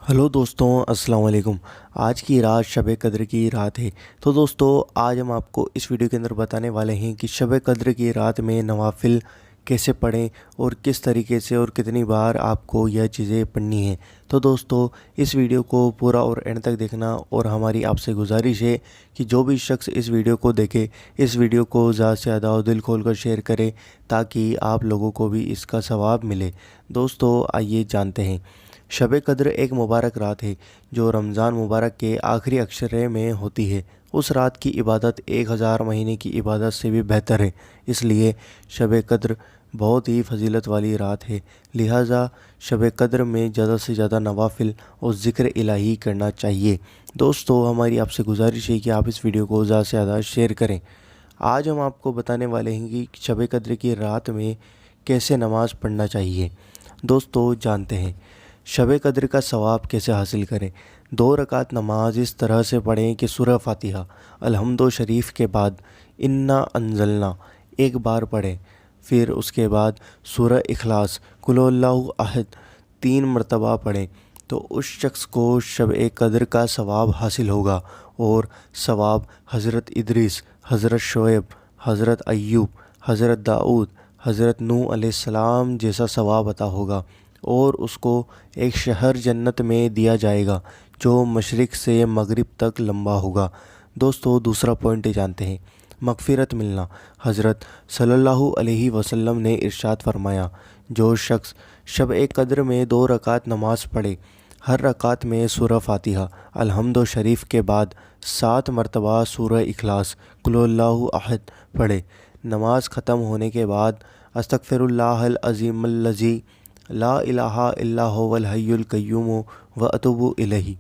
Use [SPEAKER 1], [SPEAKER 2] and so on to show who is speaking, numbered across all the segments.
[SPEAKER 1] Hello दोस्तों, अस्सलाम वालेकुम। आज की रात शब कद्र की रात है। तो दोस्तों, आज हम आपको इस वीडियो के अंदर बताने वाले हैं कि शब कद्र की रात में नवाफिल कैसे पढ़ें और किस तरीके से और कितनी बार आपको यह चीज़ें पढ़नी हैं। तो दोस्तों, इस वीडियो को पूरा और एंड तक देखना, और हमारी आपसे गुजारिश है कि जो भी शख्स इस वीडियो को देखे, इस वीडियो को ज़्यादा से ज़्यादा और दिल खोल कर शेयर करे, ताकि आप लोगों को भी इसका सवाब मिले। दोस्तों, आइए जानते हैं। शब कद्र एक मुबारक रात है जो रमज़ान मुबारक के आखिरी अशरे में होती है। उस रात की इबादत 1000 महीने की इबादत से भी बेहतर है। इसलिए शब कद्र बहुत ही फजीलत वाली रात है। लिहाजा शब कद्र में ज़्यादा से ज़्यादा नवाफिल और ज़िक्र इलाही करना चाहिए। दोस्तों, हमारी आपसे गुजारिश है कि आप इस वीडियो को ज़्यादा से ज़्यादा शेयर करें। आज हम आपको बताने वाले हैं कि शब कद्र की रात में कैसे नमाज़ पढ़ना चाहिए। दोस्तों, जानते हैं शब कद्र का सवाब कैसे हासिल करें। 2 रकात नमाज इस तरह से पढ़ें कि सूरह फातिहा, अलहम्दो शरीफ के बाद इन्ना अंजलना एक बार पढ़ें। फिर उसके बाद सूरह इखलास, कुल हुवल्लाहु अहद 3 मरतबा पढ़ें। तो उस शख्स को शब कद्र का सवाब हासिल होगा, और सवाब हज़रत इदरीस, हज़रत शुएब, हज़रत अय्यूब, हज़रत दाऊद, हज़रत नूह अलैहिस्सलाम जैसा सवाब अता होगा। और उसको एक शहर जन्नत में दिया जाएगा जो मशरिक़ से मगरिब तक लंबा होगा। दोस्तों, दूसरा पॉइंट जानते हैं, मग़फ़िरत मिलना। हज़रत सल्लल्लाहु अलैहि वसल्लम ने इरशाद फरमाया, जो शख्स शब कद्र में 2 रकात नमाज पढ़े, हर रकात में सूरह फातिहा, अलहम्दो शरीफ के बाद 7 मरतबा सूरह इखलास, कुल हुवल्लाहु अहद पढ़े। नमाज ख़त्म होने के बाद अस्तग़फ़िरुल्लाहल अज़ीमुल्लज़ी ला इलाहा इल्ला हुवल हय्युल क़य्यूम व अतूबु इलैहि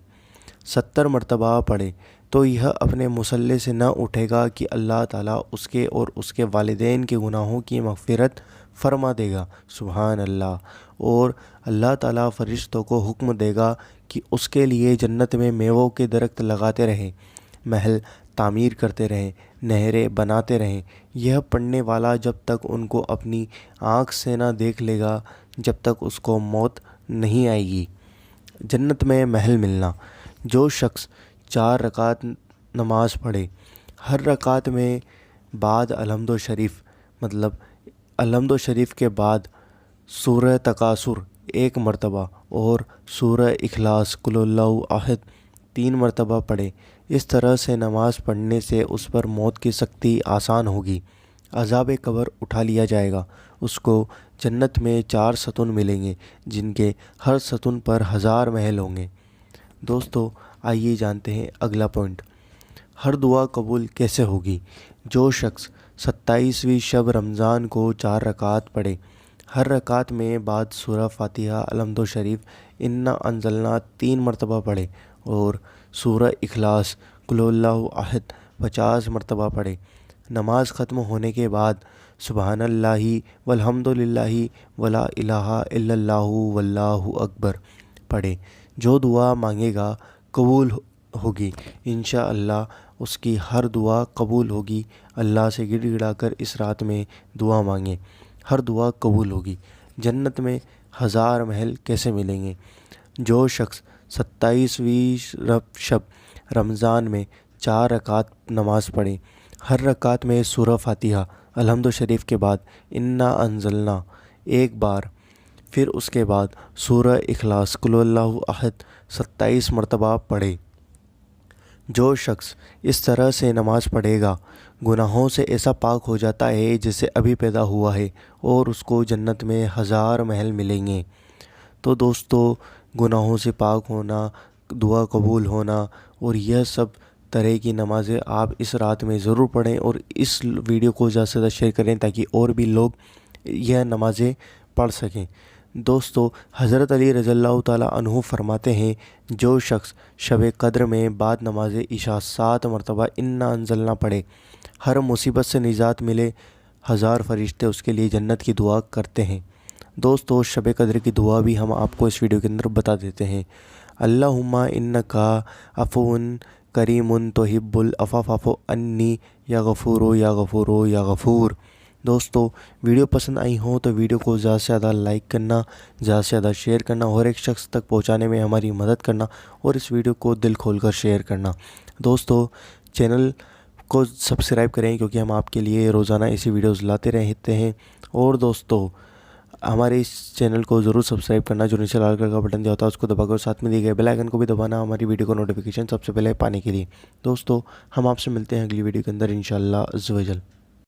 [SPEAKER 1] 70 मरतबा पढ़े। तो यह अपने मुसल्ले से न उठेगा कि अल्लाह ताला उसके और उसके वालिदैन के गुनाहों की मग़फ़िरत फ़रमा देगा। सुभान अल्लाह। और अल्लाह ताला फ़रिश्तों को हुक्म देगा कि उसके लिए जन्नत में मेवों के दरख्त लगाते रहें, महल तामीर करते रहें, नहरें बनाते रहें। यह पढ़ने वाला जब तक उनको अपनी आँख से ना देख लेगा, जब तक उसको मौत नहीं आएगी। जन्नत में महल मिलना। जो शख्स 4 रकात नमाज पढ़े, हर रकात में बाद अलहम्दो शरीफ, मतलब अलहम्दो शरीफ के बाद सूरह तकासुर 1 मरतबा और सूरह इखलास, कुल हुवल्लाहु अहद 3 मरतबा पढ़े। इस तरह से नमाज़ पढ़ने से उस पर मौत की सख्ती आसान होगी, अज़ाब कब्र उठा लिया जाएगा। उसको जन्नत में 4 सतून मिलेंगे, जिनके हर सतून पर 1000 महल होंगे। दोस्तों, आइए जानते हैं अगला पॉइंट, हर दुआ कबूल कैसे होगी। जो शख्स 27वीं शब रमज़ान को 4 रकात पढ़े, हर रकात में बाद सूरह फातिहा, अलहम्दो शरीफ, इन्ना अंजलना 3 मरतबा पढ़े, और सूरह इखलास, कुल हुवल्लाहु अहद 50 मरतबा पढ़े। नमाज ख़त्म होने के बाद सुबहानल्लाहि वल्हम्दुलिल्लाहि वला इलाहा इल्लल्लाहु वल्लाहु अकबर पढ़े। जो दुआ मांगेगा कबूल होगी इंशाअल्लाह। उसकी हर दुआ कबूल होगी। अल्लाह से गिड़गिड़ा कर इस रात में दुआ मांगे, हर दुआ कबूल होगी। जन्नत में 1000 महल कैसे मिलेंगे। जो शख्स 27वीं शब रमज़ान में 4 रकात नमाज़ पढ़े, हर रकात में सूरह फातिहा, अलहम्दो शरीफ के बाद इन्ना अंजलना एक बार, फिर उसके बाद सूरह इखलास, कुल हुवल्लाहु अहद 27 मरतबा पढ़े। जो शख्स इस तरह से नमाज़ पढ़ेगा, गुनाहों से ऐसा पाक हो जाता है जैसे अभी पैदा हुआ है, और उसको जन्नत में 1000 महल मिलेंगे। तो दोस्तों, गुनाहों से पाक होना, दुआ कबूल होना, और यह सब तरह की नमाज़ें आप इस रात में ज़रूर पढ़ें, और इस वीडियो को ज़्यादा से ज़्यादा शेयर करें ताकि और भी लोग यह नमाज़ें पढ़ सकें। दोस्तों, हज़रत अली रज़ियल्लाहु ताला अन्हु फरमाते हैं, जो शख्स शब कद्र में बाद नमाज इशा 7 मरतबा इन्ना अंजलना पढ़े, हर मुसीबत से निजात मिले। 1000 फरिश्ते उसके लिए जन्नत की दुआ करते हैं। दोस्तों, शब कद्र की दुआ भी हम आपको इस वीडियो के अंदर बता देते हैं। अल्लाहुम्मा इन्नका अफ़ुन करीमुन तुहिब्बुल अफ़ा फ़अफ़ु अन्नी या गफ़ूरो या गफ़ूरो या गफ़ूर। دوستو ویڈیو پسند آئی ہوں تو ویڈیو کو زیادہ سے زیادہ لائک کرنا، زیادہ سے زیادہ شیئر کرنا اور ایک شخص تک پہنچانے میں ہماری مدد کرنا اور اس ویڈیو کو دل کھول کر شیئر کرنا۔ دوستو چینل کو سبسکرائب کریں کیونکہ ہم آپ کے لیے روزانہ ایسی ویڈیوز لاتے رہتے ہیں۔ اور دوستو ہمارے اس چینل کو ضرور سبسکرائب کرنا، جو نیچے لال کلر کا بٹن دیا ہوتا ہے اس کو دبا کر ساتھ میں دیے گئے بیل آئیکن کو بھی دبانا ہماری ویڈیو کو نوٹیفیکیشن سب سے پہلے پانے کے لیے۔ دوستو ہم آپ سے ملتے ہیں اگلی ویڈیو کے اندر انشاءاللہ عز و جل۔